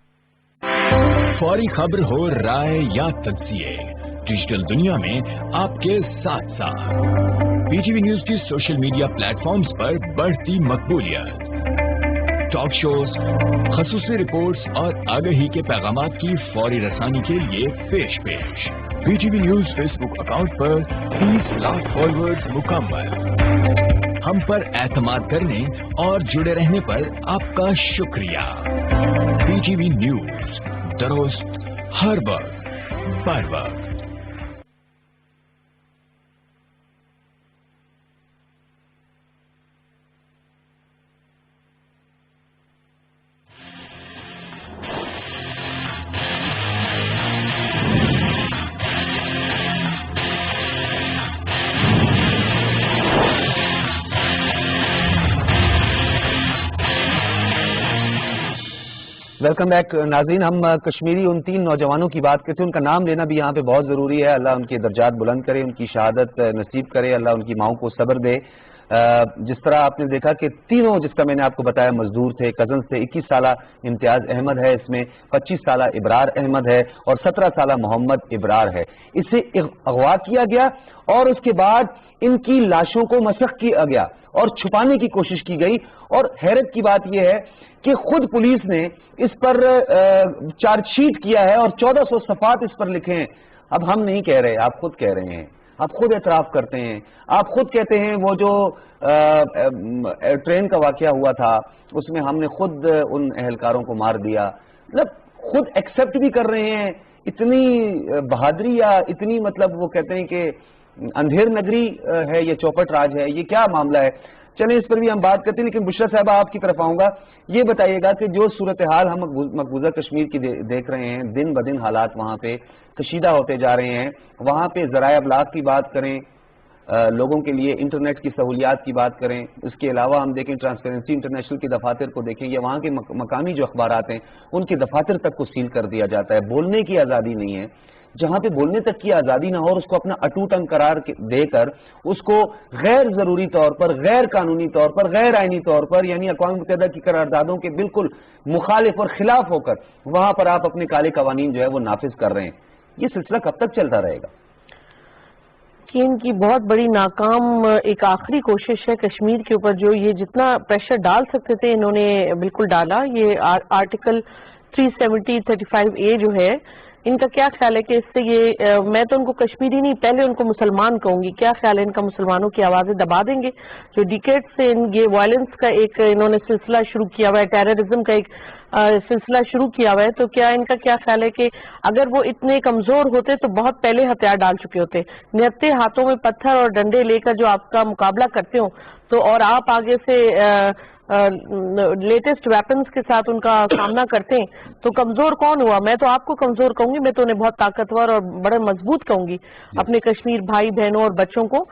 فوری خبر ہو، رائے یا تجزیے، ڈیجیٹل دنیا میں آپ کے ساتھ ساتھ پی ٹی وی نیوز کی سوشل میڈیا پلیٹ فارمز پر بڑھتی مقبولیت، ٹاک شوز، خصوصی رپورٹس اور آگہی کے پیغامات کی فوری رسانی کے لیے پیش P T V news Facebook account پر 30 لاکھ فالوورز مکمل. ہم پر اعتماد کرنے اور جڑے رہنے پر آپ کا شکریہ. پی ٹی وی نیوز، درست ہر وقت بر وقت. ویلکم بیک ناظرین. ہم کشمیری ان 3 نوجوانوں کی بات کرتے ہیں. ان کا نام لینا بھی یہاں پہ بہت ضروری ہے. اللہ ان کے درجات بلند کرے، ان کی شہادت نصیب کرے، اللہ ان کی ماؤں کو صبر دے. جس طرح آپ نے دیکھا کہ تینوں، جس کا میں نے آپ کو بتایا، مزدور تھے، کزنز تھے. 21 سالہ امتیاز احمد ہے اس میں، 25 سالہ ابرار احمد ہے اور 17 سالہ محمد ابرار ہے. اسے اغوا کیا گیا اور اس کے بعد ان کی لاشوں کو مسخ کیا گیا اور چھپانے کی کوشش کی گئی. اور حیرت کی بات یہ ہے کہ خود پولیس نے اس پر چارج شیٹ کیا ہے اور 1400 صفحات اس پر لکھے ہیں. اب ہم نہیں کہہ رہے، آپ خود کہہ رہے ہیں، آپ خود اعتراف کرتے ہیں. آپ خود کہتے ہیں وہ جو ٹرین کا واقعہ ہوا تھا اس میں ہم نے خود ان اہلکاروں کو مار دیا. مطلب خود ایکسپٹ بھی کر رہے ہیں. اتنی بہادری یا اتنی، مطلب وہ کہتے ہیں کہ اندھیر نگری ہے یہ، چوپٹ راج ہے، یہ کیا معاملہ ہے؟ چلیں اس پر بھی ہم بات کرتے ہیں. لیکن بشرا صاحبہ آپ کی طرف آؤں گا. یہ بتائیے گا کہ جو صورتحال ہم مقبوضہ کشمیر کی دیکھ رہے ہیں، دن بدن حالات وہاں پہ کشیدہ ہوتے جا رہے ہیں. وہاں پہ ذرائع ابلاغ کی بات کریں، لوگوں کے لیے انٹرنیٹ کی سہولیات کی بات کریں. اس کے علاوہ ہم دیکھیں ٹرانسپیرنسی انٹرنیشنل کے دفاتر کو دیکھیں یا وہاں کے مقامی جو اخبارات ہیں ان کے دفاتر تک کو سیل کر دیا جاتا ہے. بولنے کی آزادی نہیں ہے. جہاں پہ بولنے تک کی آزادی نہ ہو اور اس کو اپنا اٹوٹ انگ قرار دے کر اس کو غیر ضروری طور پر، غیر قانونی طور پر، غیر آئینی طور پر، یعنی اقوام متحدہ کی قراردادوں کے بالکل مخالف اور خلاف ہو کر وہاں پر آپ اپنے کالے قوانین جو ہے وہ نافذ کر رہے ہیں. یہ سلسلہ کب تک چلتا رہے گا؟ چین کی بہت بڑی ناکام ایک آخری کوشش ہے کشمیر کے اوپر. جو یہ جتنا پریشر ڈال سکتے تھے انہوں نے بالکل ڈالا. یہ آرٹیکل 370 35A جو ہے، ان کا کیا خیال ہے کہ اس سے یہ میں تو ان کو کشمیری نہیں، پہلے ان کو مسلمان کہوں گی، کیا خیال ہے ان کا مسلمانوں کی آوازیں دبا دیں گے؟ جو ڈیکیڈ سے یہ وائلنس کا ایک انہوں نے سلسلہ شروع کیا ہوا ہے، ٹیررزم کا ایک سلسلہ شروع کیا ہوا ہے، تو کیا ان کا کیا خیال ہے کہ اگر وہ اتنے کمزور ہوتے تو بہت پہلے ہتھیار ڈال چکے ہوتے؟ نہتے ہاتھوں میں پتھر اور ڈنڈے لے کر جو آپ کا مقابلہ کرتے ہوں تو، اور آپ آگے سے لیٹسٹ ویپنز کے ساتھ ان کا سامنا کرتے ہیں، تو کمزور کون ہوا؟ میں تو آپ کو کمزور کہوں گی، میں تو انہیں بہت طاقتور اور بڑے مضبوط کہوں گی، اپنے کشمیر بھائی بہنوں اور بچوں کو،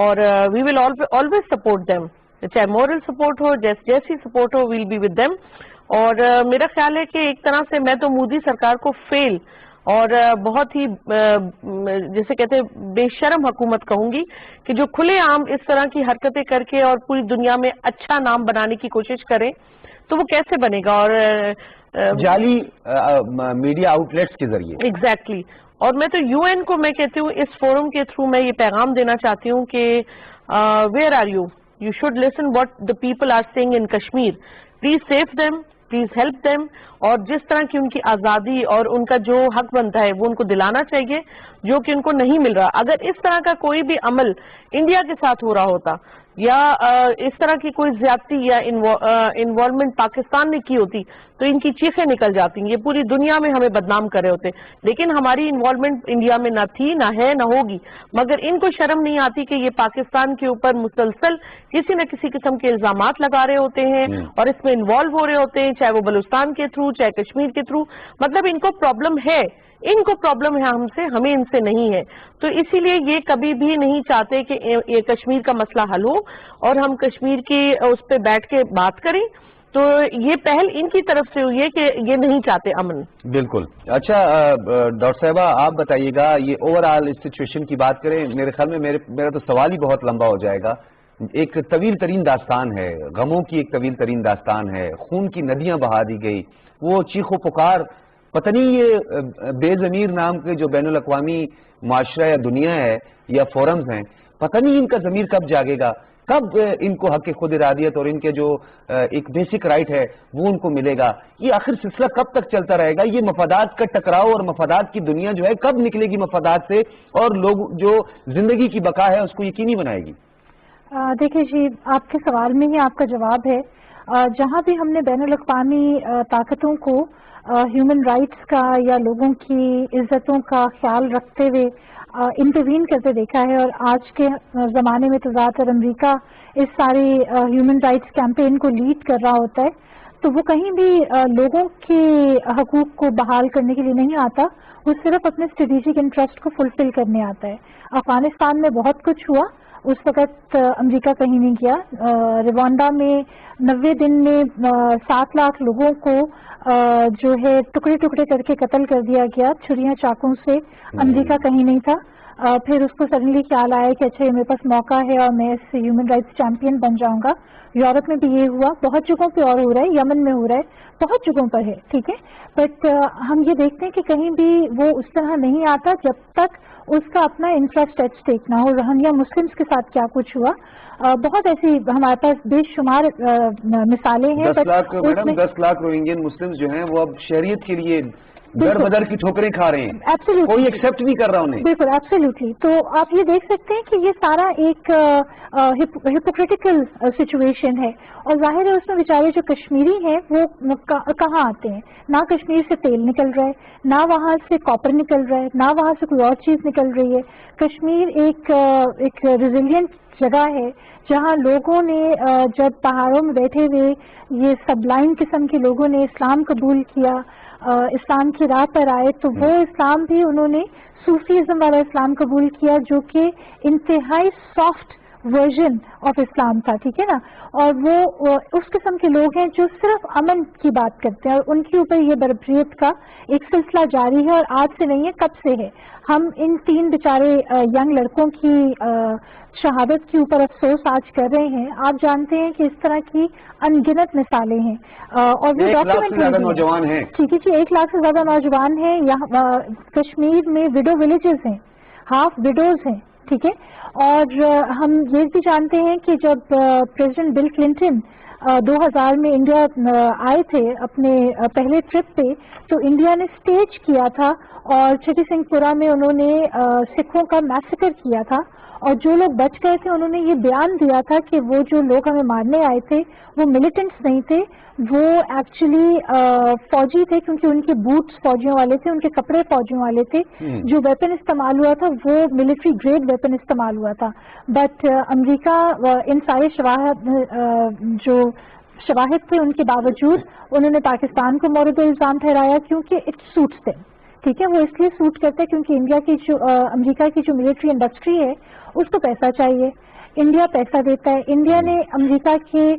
اور we will always support them, چاہے مورل سپورٹ ہو، جیسی سپورٹ ہو، ویل بی ود دیم. اور میرا خیال ہے کہ ایک طرح سے میں تو مودی سرکار کو فیل اور بہت ہی جسے کہتے ہیں بے شرم حکومت کہوں گی کہ جو کھلے عام اس طرح کی حرکتیں کر کے اور پوری دنیا میں اچھا نام بنانے کی کوشش کریں تو وہ کیسے بنے گا؟ اور جعلی میڈیا آؤٹ لیٹس کے ذریعے ایگزیکٹلی. اور میں تو یو این کو میں کہتی ہوں اس فورم کے تھرو میں یہ پیغام دینا چاہتی ہوں کہ where are you should listen what the people are saying in Kashmir. Please save them, please help them, اور جس طرح کی ان کی آزادی اور ان کا جو حق بنتا ہے وہ ان کو دلانا چاہیے جو کہ ان کو نہیں مل رہا. اگر اس طرح کا کوئی بھی عمل انڈیا کے ساتھ ہو رہا ہوتا یا اس طرح کی کوئی زیادتی یا انوالومنٹ پاکستان نے کی ہوتی تو ان کی چیخیں نکل جاتی، یہ پوری دنیا میں ہمیں بدنام کر رہے ہوتے. لیکن ہماری انوالومنٹ انڈیا میں نہ تھی، نہ ہے، نہ ہوگی. مگر ان کو شرم نہیں آتی کہ یہ پاکستان کے اوپر مسلسل کسی نہ کسی قسم کے الزامات لگا رہے ہوتے ہیں اور اس میں انوالو ہو رہے ہوتے ہیں، چاہے وہ بلوچستان کے تھرو، چاہے کشمیر کے تھرو. مطلب ان کو پرابلم ہے، ان کو پرابلم ہے ہم سے، ہمیں ان سے نہیں ہے. تو اسی لیے یہ کبھی بھی نہیں چاہتے کہ یہ کشمیر کا مسئلہ حل ہو اور ہم کشمیر کی اس پہ بیٹھ کے بات کریں. تو یہ پہل ان کی طرف سے ہوئی ہے کہ یہ نہیں چاہتے امن. بالکل. اچھا ڈاکٹر صاحبہ آپ بتائیے گا، یہ اوور آل اس سچویشن کی بات کریں، میرے خیال میں میرا تو سوال ہی بہت لمبا ہو جائے گا. ایک طویل ترین داستان ہے، غموں کی ایک طویل ترین داستان ہے، خون کی ندیاں بہا دی گئی، وہ چیخ و پکار، پتہ نہیں یہ بے ضمیر نام کے جو بین الاقوامی معاشرہ یا دنیا ہے یا فورمز ہیں، پتہ نہیں ان کا ضمیر کب جاگے گا، کب ان کو حق خود ارادیت اور ان کے جو ایک بیسک رائٹ ہے وہ ان کو ملے گا. یہ آخر سلسلہ کب تک چلتا رہے گا؟ یہ مفادات کا ٹکراؤ اور مفادات کی دنیا جو ہے کب نکلے گی مفادات سے اور لوگ جو زندگی کی بقا ہے اس کو یقینی بنائے گی؟ دیکھیے جی، آپ کے سوال میں ہی آپ کا جواب ہے. جہاں بھی ہم نے بین الاقوامی طاقتوں کو ہیومن رائٹس کا یا لوگوں کی عزتوں کا خیال رکھتے ہوئے انٹروین کرتے دیکھا ہے، اور آج کے زمانے میں تو زیادہ تر امریکہ اس سارے ہیومن رائٹس کیمپین کو لیڈ کر رہا ہوتا ہے، تو وہ کہیں بھی لوگوں کے حقوق کو بحال کرنے کے لیے نہیں آتا، وہ صرف اپنے اسٹریٹجک انٹرسٹ کو فلفل کرنے آتا ہے. افغانستان میں بہت کچھ ہوا، اس وقت امریکہ کہیں نہیں گیا. روانڈا میں 90 دن میں 7 لاکھ لوگوں کو جو ہے ٹکڑے ٹکڑے کر کے قتل کر دیا گیا چھریاں چاقوں سے، امریکہ کہیں نہیں تھا. پھر اس کو سڈنلی خیال آیا کہ اچھا میرے پاس موقع ہے اور میں اس ہیومن رائٹس چیمپئن بن جاؤں گا. یورپ میں بھی یہ ہوا، بہت جگہوں پہ اور ہو رہا ہے، یمن میں ہو رہا ہے، بہت جگہوں پر ہے، ٹھیک ہے. بٹ ہم یہ دیکھتے ہیں کہ کہیں بھی وہ اس طرح نہیں آتا جب تک اس کا اپنا انٹرسٹ ایٹ اسٹیک نہ ہو. روہنگیا مسلمس کے ساتھ کیا کچھ ہوا، بہت ایسی ہمارے پاس بے شمار مثالیں ہیں. 10 lakh madam, 10 lakh Rohingya Muslims جو ہیں وہ اب شہریت کے لیے در بدر کی ٹھوکریں کھا رہے ہیں، کوئی ایکسپٹ نہیں کر رہا انہیں. بالکل ایبسلیوٹلی. تو آپ یہ دیکھ سکتے ہیں کہ یہ سارا ایک ہپوکریٹیکل سچویشن ہے، اور ظاہر ہے اس میں بیچارے جو کشمیری ہیں وہ کہاں آتے ہیں؟ نہ کشمیر سے تیل نکل رہا ہے، نہ وہاں سے کاپر نکل رہا ہے، نہ وہاں سے کوئی اور چیز نکل رہی ہے. کشمیر ایک ریزیلینٹ جگہ ہے جہاں لوگوں نے جب پہاڑوں میں بیٹھے ہوئے یہ سبلائم قسم کے لوگوں نے اسلام قبول کیا، اسلام کی راہ پر آئے، تو وہ اسلام بھی انہوں نے صوفیزم والا اسلام قبول کیا جو کہ انتہائی سافٹ ورژن آف اسلام تھا، ٹھیک ہے نا. اور وہ اس قسم کے لوگ ہیں جو صرف امن کی بات کرتے ہیں، اور ان کے اوپر یہ بربریت کا ایک سلسلہ جاری ہے، اور آج سے نہیں ہے، کب سے ہے. ہم ان 3 بیچارے ینگ لڑکوں کی شہادت کے اوپر افسوس آج کر رہے ہیں. آپ جانتے ہیں کہ اس طرح کی ان گنت مثالیں ہیں، اور وہ 1 لاکھ سے زیادہ نوجوان ہیں. ٹھیک ہے جی، 1 لاکھ سے زیادہ نوجوان ہیں. یہاں کشمیر میں وڈو ولیجز ہیں، ہاف وڈوز ہیں، ٹھیک ہے. اور ہم یہ بھی جانتے ہیں کہ جب پریزیڈنٹ بل کلنٹن 2000 میں انڈیا آئے تھے اپنے پہلے ٹرپ پہ، تو انڈیا نے اسٹیج کیا تھا اور چھٹی سنگھ پورہ میں انہوں نے سکھوں کا میسیکر کیا تھا، اور جو لوگ بچ گئے تھے انہوں نے یہ بیان دیا تھا کہ وہ جو لوگ ہمیں مارنے آئے تھے وہ ملیٹنٹس نہیں تھے، وہ ایکچولی فوجی تھے، کیونکہ ان کے بوٹس فوجیوں والے تھے، ان کے کپڑے فوجیوں والے تھے، جو ویپن استعمال ہوا تھا وہ ملٹری گریڈ ویپن استعمال ہوا تھا. بٹ امریکہ ان سارے شواہد تھے ان کے باوجود انہوں نے پاکستان کو مورد الزام ٹھہرایا، کیونکہ اٹ سوٹس دیم. ٹھیک ہے، وہ اس لیے سوٹ کرتے ہیں کیونکہ امریکہ کی جو ملٹری انڈسٹری ہے اس کو پیسہ چاہیے، انڈیا پیسہ دیتا ہے. انڈیا نے امریکہ کے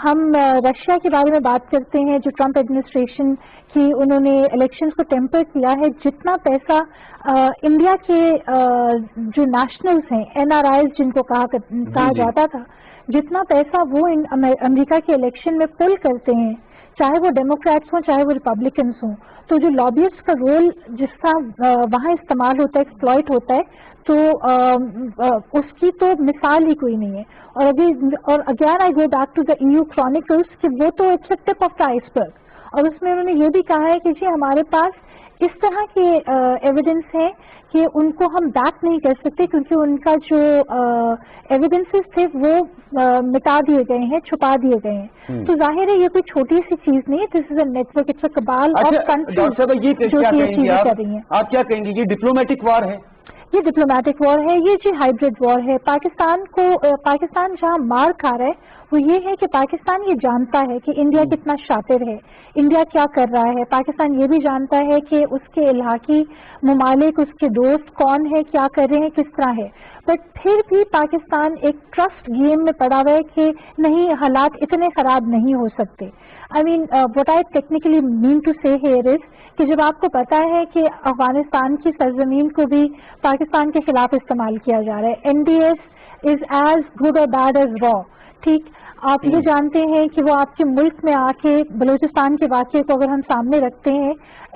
ہم رشیا کے بارے میں بات کرتے ہیں، جو ٹرمپ ایڈمنسٹریشن کی انہوں نے الیکشنز کو ٹیمپر کیا ہے، جتنا پیسہ انڈیا کے جو نیشنلز ہیں NRIs جن کو کہا جاتا تھا، جتنا پیسہ وہ امریکہ کے الیکشن میں پل کرتے ہیں، چاہے وہ ڈیموکریٹس ہوں چاہے وہ ریپبلکنس ہوں، تو جو لابیسٹ کا رول جس کا وہاں استعمال ہوتا ہے، ایکسپلائٹ ہوتا ہے، تو اس کی تو مثال ہی کوئی نہیں ہے. اور again I go back to the EU Chronicles کہ وہ تو it's a tip of the iceberg, اور اس میں انہوں نے یہ بھی کہا ہے کہ جی ہمارے پاس اس طرح کے ایویڈنس ہیں کہ ان کو ہم بیک نہیں کر سکتے، کیونکہ ان کا جو ایویڈنسز تھے وہ مٹا دیے گئے ہیں، چھپا دیے گئے ہیں. تو ظاہر ہے یہ کوئی چھوٹی سی چیز نہیں ہے، this is a network, it's a cabal of countries جو یہ چیزیں کر رہی ہیں. آپ کیا کہیں گے، یہ ڈپلومیٹک وار ہے؟ یہ ڈپلومیٹک وار ہے، یہ جی ہائیبرڈ وار ہے. پاکستان جہاں مار کھا رہا ہے وہ یہ ہے کہ پاکستان یہ جانتا ہے کہ انڈیا کتنا شاطر ہے، انڈیا کیا کر رہا ہے. پاکستان یہ بھی جانتا ہے کہ اس کے الحاقی ممالک، اس کے دوست کون ہے، کیا کر رہے ہیں، کس طرح ہے. بٹ پھر بھی پاکستان ایک ٹرسٹ گیم میں پڑا ہوا ہے کہ نہیں، حالات اتنے خراب نہیں ہو سکتے. I mean, what I technically mean to say here is کہ جب آپ کو پتا ہے کہ افغانستان کی سرزمین کو بھی پاکستان کے خلاف استعمال کیا جا رہا ہے، NDS is as good or bad as raw. ٹھیک، آپ یہ جانتے ہیں کہ وہ آپ کے ملک میں آ کے بلوچستان کے واقعے کو اگر ہم سامنے رکھتے ہیں،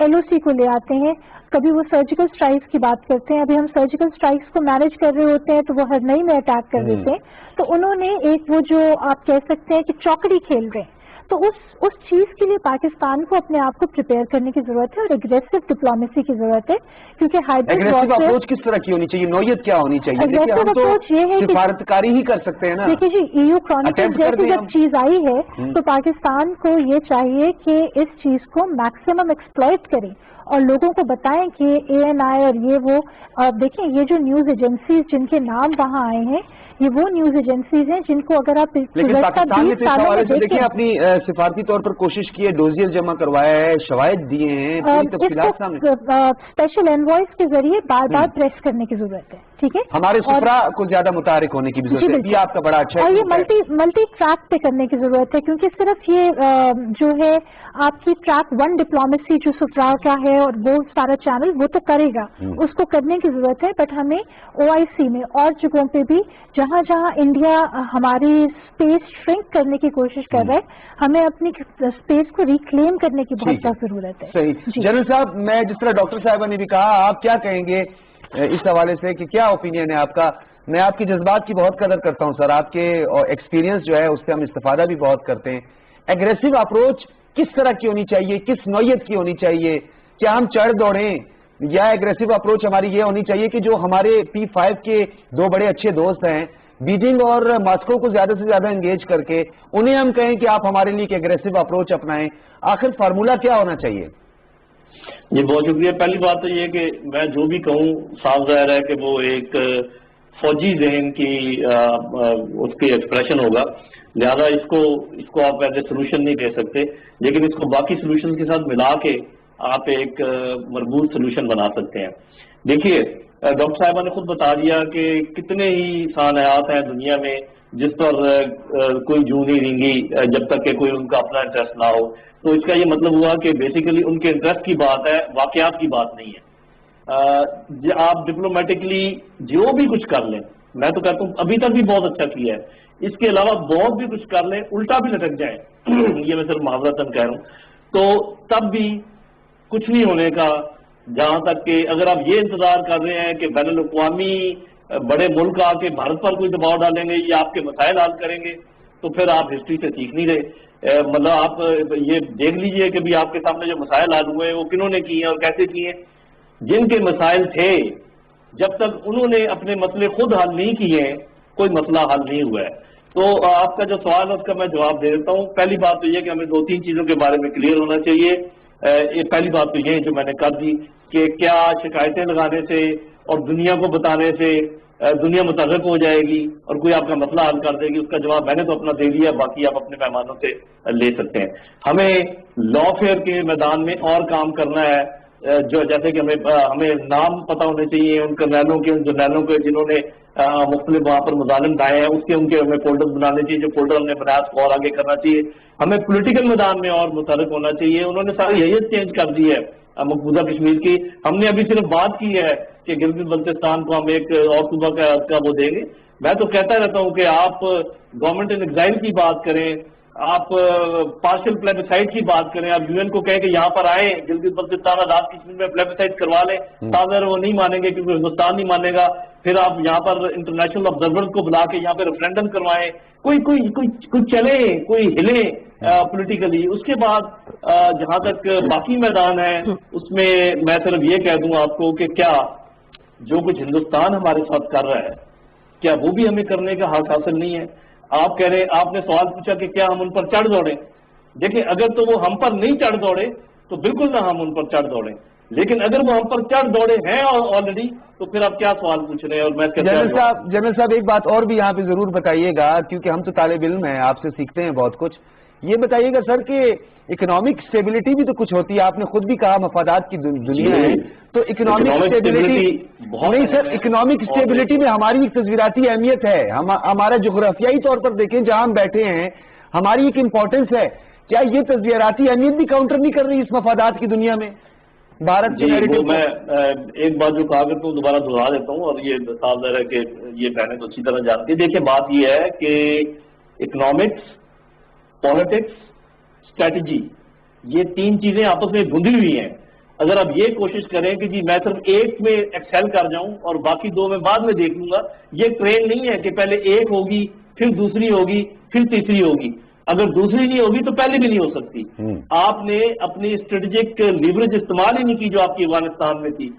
LOC کو لے آتے ہیں، کبھی وہ سرجیکل اسٹرائکس کی بات کرتے ہیں، ابھی ہم سرجیکل اسٹرائکس کو مینج کر رہے ہوتے ہیں تو وہ ہر نئی میں اٹیک کر دیتے ہیں. تو انہوں نے ایک وہ جو آپ کہہ سکتے ہیں کہ چوکڑی کھیل رہے ہیں. تو اس چیز کے لیے پاکستان کو اپنے آپ کو پریپیئر کرنے کی ضرورت ہے اور اگریسو ڈپلومیسی کی ضرورت ہے، کیونکہ ہائیبرڈ اپروچ کس طرح کی ہونی چاہیے، نوعیت کیا ہونی چاہیے؟ اگریسو اپروچ یہ ہے کہ سفارتکاری ہی کر سکتے ہیں نا. دیکھیے جی، EU Chronicles جیسی جب چیز آئی ہے تو پاکستان کو یہ چاہیے کہ اس چیز کو میکسیمم ایکسپلائٹ کریں اور لوگوں کو بتائیں کہ ANI اور یہ وہ. دیکھیں یہ جو نیوز ایجنسیز جن کے نام وہاں آئے ہیں، یہ وہ نیوز ایجنسیز ہیں جن کو اگر آپ لیکن پاکستان نے اس حوالے سے دیکھیں اپنی سفارتی طور پر کوشش کی ہے، ڈوزیئر جمع کروایا ہے، شواہد دیے ہیں، اسپیشل انوائس کے ذریعے بار بار پریس کرنے کی ضرورت ہے. ٹھیک ہے، ہمارے سفرا کو زیادہ متحرک ہونے کی بھی ضرورت ہے. یہ آپ کا بڑا اچھا ہے. اور یہ ملٹی ٹریک پہ کرنے کی ضرورت ہے، کیونکہ صرف یہ جو ہے آپ کی ٹریک 1 ڈپلومیسی جو سفرا کا ہے اور وہ سارا چینل وہ تو کرے گا، اس کو کرنے کی ضرورت ہے. بٹ ہمیں OIC میں اور جگہوں پہ بھی جہاں جہاں انڈیا ہماری اسپیس شرنک کرنے کی کوشش کر رہا ہے، ہمیں اپنی اسپیس کو ریکلیم کرنے کی بہت زیادہ ضرورت ہے. صحیح. جنرل صاحب، میں جس طرح ڈاکٹر صاحبہ نے بھی کہا، آپ کیا کہیں گے اس حوالے سے کہ کیا اوپینین ہے آپ کا؟ میں آپ کی جذبات کی بہت قدر کرتا ہوں سر، آپ کے ایکسپیرینس جو ہے اس سے ہم استفادہ بھی بہت کرتے ہیں. ایگریسو اپروچ کس طرح کی ہونی چاہیے، کس نوعیت کی ہونی چاہیے؟ کیا ہم چڑھ دوڑیں، یا ایگریسو اپروچ ہماری یہ ہونی چاہیے کہ جو ہمارے P5 کے 2 بڑے اچھے دوست ہیں، بیجنگ اور ماسکو کو زیادہ سے زیادہ انگیج کر کے انہیں ہم کہیں کہ آپ ہمارے لیے ایک ایگریسو اپروچ اپنائیں؟ آخر فارمولا کیا ہونا چاہیے؟ جی بہت شکریہ. پہلی بات تو یہ کہ میں جو بھی کہوں صاف ظاہر ہے کہ وہ ایک فوجی ذہن کی اس کی ایکسپریشن ہوگا، لہذا اس کو آپ ایز اے سولوشن نہیں کہہ سکتے، لیکن اس کو باقی سولوشن کے ساتھ ملا کے آپ ایک مربوط سولوشن بنا سکتے ہیں. دیکھیے ڈاکٹر صاحبہ نے خود بتا دیا کہ کتنے ہی صحنات ہیں دنیا میں جس پر کوئی جو نہیں رینگی جب تک کہ کوئی ان کا اپنا انٹرسٹ نہ ہو. تو اس کا یہ مطلب ہوا کہ بیسیکلی ان کے انٹرسٹ کی بات ہے، واقعات کی بات نہیں ہے. آپ ڈپلومیٹکلی جو بھی کچھ کر لیں، میں تو کہتا ہوں ابھی تک بھی بہت اچھا کیا ہے، اس کے علاوہ بہت بھی کچھ کر لیں، الٹا بھی لٹک جائیں یہ میں صرف معذرتاً کہہ رہا ہوں، تو تب بھی کچھ نہیں ہونے کا. جہاں تک کہ اگر آپ یہ انتظار کر رہے ہیں کہ بین الاقوامی بڑے ملک آ کے بھارت پر کوئی دباؤ ڈالیں گے یا آپ کے مسائل حل کریں گے، تو پھر آپ ہسٹری سے سیکھ نہیں رہے. مطلب آپ یہ دیکھ لیجئے کہ بھی آپ کے سامنے جو مسائل حل ہوئے ہیں وہ کنہوں نے کیے ہیں اور کیسے کیے ہیں. جن کے مسائل تھے جب تک انہوں نے اپنے مسئلے خود حل نہیں کیے ہیں کوئی مسئلہ حل نہیں ہوا ہے. تو آپ کا جو سوال ہے اس کا میں جواب دے دیتا ہوں. پہلی بات تو یہ کہ ہمیں 2-3 چیزوں کے بارے میں کلیئر ہونا چاہیے. پہلی بات تو یہ جو میں نے کر دی کہ کیا شکایتیں لگانے سے اور دنیا کو بتانے سے دنیا متحرک ہو جائے گی اور کوئی آپ کا مسئلہ حل کر دے گی؟ اس کا جواب میں نے تو اپنا دے دیا، باقی آپ اپنے پیمانوں سے لے سکتے ہیں. ہمیں لا فیئر کے میدان میں اور کام کرنا ہے. جو جیسے کہ ہمیں نام پتہ ہونے چاہیے ان کرنیلوں کے، ان جرنیلوں کے جنہوں نے مختلف وہاں پر مظالم ڈھائے ہیں، اس کے ان کے ہمیں فولڈر بنانے چاہیے. جو فولڈر ہم نے بنایا اس کو اور آگے کرنا چاہیے. ہمیں پولیٹیکل میدان میں اور متحرک ہونا چاہیے. انہوں نے ساری حیثیت چینج کر دی ہے مقبوضہ کشمیر کی. ہم نے ابھی صرف بات کی ہے کہ گلگت بلتستان کو ہم ایک اور صوبہ کا وہ دیں گے. میں تو کہتا رہتا ہوں کہ آپ گورنمنٹ ان ایگزائل کی بات کریں، آپ پارشل پلیبسائٹ کی بات کریں، آپ UN کو کہیں کہ یہاں پر آئیں گلگت بلتستان آزاد کشمیر میں پلیبسائٹ کروا لیں. تاظاہر وہ نہیں مانیں گے کیونکہ ہندوستان نہیں مانے گا. پھر آپ یہاں پر انٹرنیشنل آبزرورز کو بلا کے یہاں پہ ریفرینڈم کروائیں. کوئی چلے، کوئی ہلیں پولیٹیکلی. اس کے بعد جہاں تک باقی میدان ہے اس میں میں صرف یہ کہہ دوں آپ کو کہ کیا جو کچھ ہندوستان ہمارے ساتھ کر رہا ہے کیا وہ بھی ہمیں کرنے کا حق حاصل نہیں ہے؟ آپ کہہ رہے، آپ نے سوال پوچھا کہ کیا ہم ان پر چڑھ دوڑیں. دیکھیں اگر تو وہ ہم پر نہیں چڑھ دوڑے تو بالکل نہ ہم ان پر چڑھ دوڑیں، لیکن اگر وہ ہم پر چڑھ دوڑے ہیں آلریڈی تو پھر آپ کیا سوال پوچھ رہے ہیں؟ اور میں جنرل صاحب ایک بات اور بھی یہاں پہ ضرور بتائیے گا، کیونکہ ہم تو طالب علم ہیں، آپ سے سیکھتے ہیں بہت کچھ. یہ بتائیے گا سر کہ اکنامک اسٹیبلٹی بھی تو کچھ ہوتی ہے. آپ نے خود بھی کہا مفادات کی دنیا ہے، تو اکنامک اسٹیبلٹی نہیں سر، اکنامک اسٹیبلٹی میں ہماری ایک تصویراتی اہمیت ہے. ہمارا جغرافیائی طور پر دیکھیں جہاں ہم بیٹھے ہیں ہماری ایک امپورٹنس ہے. کیا یہ تصویراتی اہمیت بھی کاؤنٹر نہیں کر رہی اس مفادات کی دنیا میں بھارت کے نیریٹو؟ میں ایک بات جو کہا کرتا ہوں دوبارہ دہرا دیتا ہوں، اور یہ صاف ظاہر ہے کہ یہ بہنیں تو اچھی طرح جانتی ہیں. دیکھیں بات یہ ہے کہ اکنامکس، پالیٹکس، اسٹریٹجی، یہ 3 چیزیں آپس میں بندھی ہوئی ہیں. اگر آپ یہ کوشش کریں کہ جی میں صرف ایک میں ایکسل کر جاؤں اور باقی 2 میں بعد میں دیکھ لوں گا، یہ ٹرین نہیں ہے کہ پہلے ایک ہوگی پھر دوسری ہوگی پھر تیسری ہوگی. اگر دوسری نہیں ہوگی تو پہلے بھی نہیں ہو سکتی. آپ نے اپنی اسٹریٹجک لیوریج استعمال ہی نہیں کی جو آپ کی افغانستان میں تھی.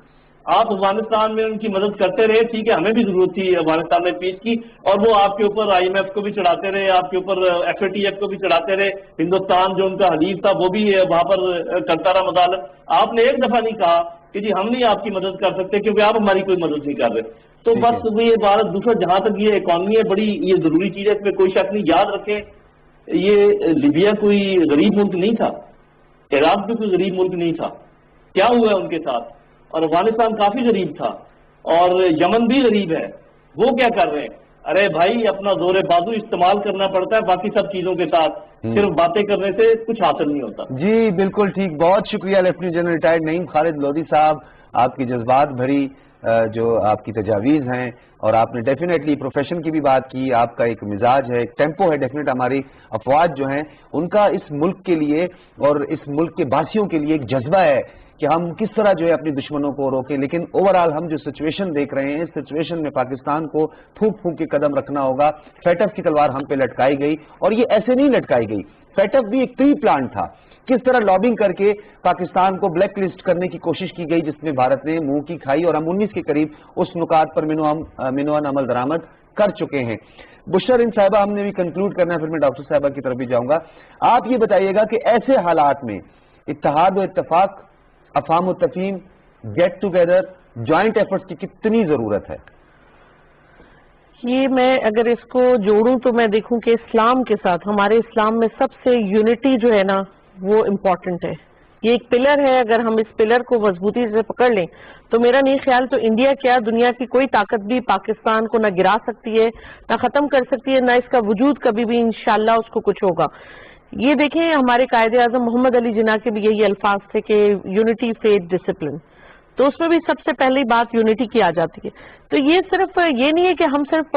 آپ افغانستان میں ان کی مدد کرتے رہے، ٹھیک ہے ہمیں بھی ضرورت تھی افغانستان میں پیس کی، اور وہ آپ کے اوپر IMF کو بھی چڑھاتے رہے، آپ کے اوپر FATF کو بھی چڑھاتے رہے. ہندوستان جو ان کا حلیف تھا وہ بھی وہاں پر کرتا رہا مداخلت. آپ نے ایک دفعہ نہیں کہا کہ جی ہم نہیں آپ کی مدد کر سکتے کیونکہ آپ ہماری کوئی مدد نہیں کر رہے. تو بس یہ بھارت دوسرا جہاں تک یہ اکانومی ہے بڑی یہ ضروری چیز ہے، اس میں کوئی شک نہیں. یاد رکھیں یہ لیبیا کوئی غریب ملک نہیں تھا، عراق بھی کوئی غریب ملک نہیں تھا. کیا ہوا ہے ان کے ساتھ؟ اور افغانستان کافی غریب تھا اور یمن بھی غریب ہے. وہ کیا کر رہے ہیں؟ ارے بھائی اپنا زور بازو استعمال کرنا پڑتا ہے باقی سب چیزوں کے ساتھ، صرف باتیں کرنے سے کچھ حاصل نہیں ہوتا. جی بالکل ٹھیک. بہت شکریہ لیفٹیننٹ جنرل ریٹائرڈ نعیم خالد لودھی صاحب، آپ کی جذبات بھری جو آپ کی تجاویز ہیں، اور آپ نے ڈیفینیٹلی پروفیشن کی بھی بات کی. آپ کا ایک مزاج ہے، ایک ٹیمپو ہے. ڈیفینیٹ ہماری افواج جو ہیں ان کا اس ملک کے لیے اور اس ملک کے باسیوں کے لیے ایک جذبہ ہے کہ ہم کس طرح جو ہے اپنی دشمنوں کو روکیں. لیکن اوورآل ہم جو سچویشن دیکھ رہے ہیں اس سچویشن میں پاکستان کو پھونک پھونک کے قدم رکھنا ہوگا. FATF کی تلوار ہم پہ لٹکائی گئی، اور یہ ایسے نہیں لٹکائی گئی. FATF بھی ایک 3 پلان تھا. کس طرح لابنگ کر کے پاکستان کو بلیک لسٹ کرنے کی کوشش کی گئی جس میں بھارت نے منہ کی کھائی، اور ہم 19 کے قریب اس نکات پر منوان عمل درآمد کر چکے ہیں. بشرا صاحبہ ہم نے بھی کنکلوڈ کرنا ہے، پھر میں ڈاکٹر صاحبہ کی طرف بھی جاؤں گا. آپ یہ بتائیے گا کہ ایسے حالات میں اتحاد و اتفاق، افہام و تفہیم، گیٹ ٹوگیدر، جوائنٹ ایفرٹس کی کتنی ضرورت ہے؟ یہ میں اگر اس کو جوڑوں تو میں دیکھوں کہ اسلام کے ساتھ ہمارے اسلام میں سب سے یونٹی جو ہے نا وہ امپورٹنٹ ہے. یہ ایک پلر ہے. اگر ہم اس پلر کو مضبوطی سے پکڑ لیں تو میرا نہیں خیال تو انڈیا کیا دنیا کی کوئی طاقت بھی پاکستان کو نہ گرا سکتی ہے، نہ ختم کر سکتی ہے، نہ اس کا وجود کبھی بھی انشاءاللہ اس کو کچھ ہوگا. یہ دیکھیں ہمارے قائد اعظم محمد علی جناح کے بھی یہی الفاظ تھے کہ یونٹی، فیتھ، ڈسپلن. تو اس میں بھی سب سے پہلی بات یونٹی کی آ جاتی ہے. تو یہ صرف یہ نہیں ہے کہ ہم صرف